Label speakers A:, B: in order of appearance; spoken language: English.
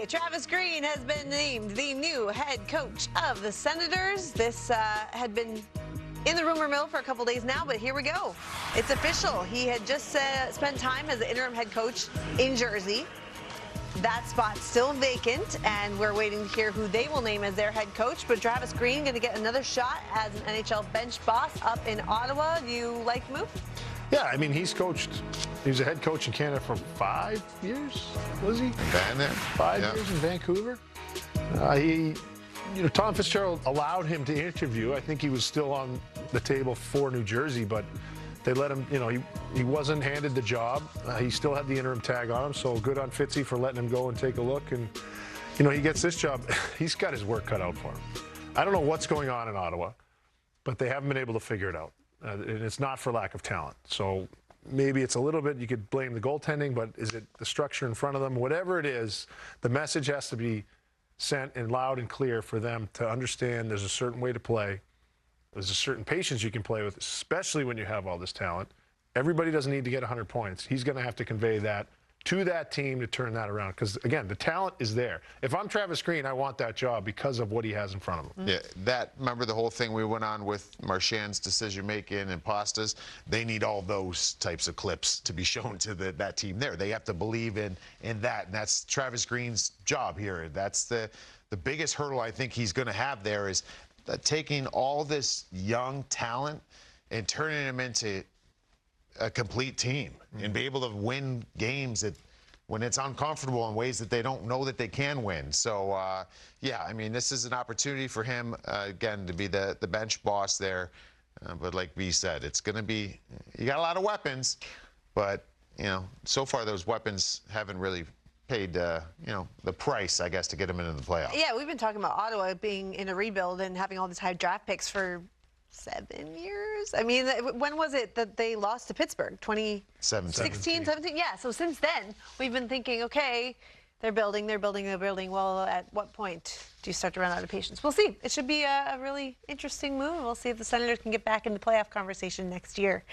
A: Travis Green has been named the new head coach of the Senators. This had been in the rumor mill for a couple days now, but here we go. It's official. He had just spent time as the interim head coach in Jersey. That spot's still vacant, and we're waiting to hear who they will name as their head coach. But Travis Green going to get another shot as an NHL bench boss up in Ottawa. Do you like the move?
B: Yeah, I mean, he was a head coach in Canada for 5 years, was he?
C: Been there.
B: 5 years in Vancouver. Tom Fitzgerald allowed him to interview. I think he was still on the table for New Jersey, but they let him, he wasn't handed the job. He still had the interim tag on him, so good on Fitzy for letting him go and take a look. And, he gets this job. He's got his work cut out for him. I don't know what's going on in Ottawa, but they haven't been able to figure it out. And it's not for lack of talent. So maybe it's a little bit, you could blame the goaltending, but is it the structure in front of them? Whatever it is, the message has to be sent in loud and clear for them to understand there's a certain way to play. There's a certain patience you can play with, especially when you have all this talent. Everybody doesn't need to get 100 points. He's going to have to convey that to that team to turn that around. Because, again, the talent is there. If I'm Travis Green, I want that job because of what he has in front of him.
C: Yeah, remember the whole thing we went on with Marchand's decision-making and Pastas? They need all those types of clips to be shown to that team there. They have to believe in that, and that's Travis Green's job here. That's the biggest hurdle I think he's going to have there is taking all this young talent and turning them into a complete team and be able to win games when it's uncomfortable in ways that they don't know that they can win. So, yeah, I mean, this is an opportunity for him, again, to be the bench boss there. But like B said, it's going to be – you got a lot of weapons, but, so far those weapons haven't really paid, the price, I guess, to get them into the playoffs.
A: Yeah, we've been talking about Ottawa being in a rebuild and having all these high draft picks for 7 years. I mean, when was it that they lost to Pittsburgh? 2016, 17? Yeah, so since then, we've been thinking, okay, they're building. Well, at what point do you start to run out of patience? We'll see. It should be a really interesting move. We'll see if the Senators can get back in the playoff conversation next year.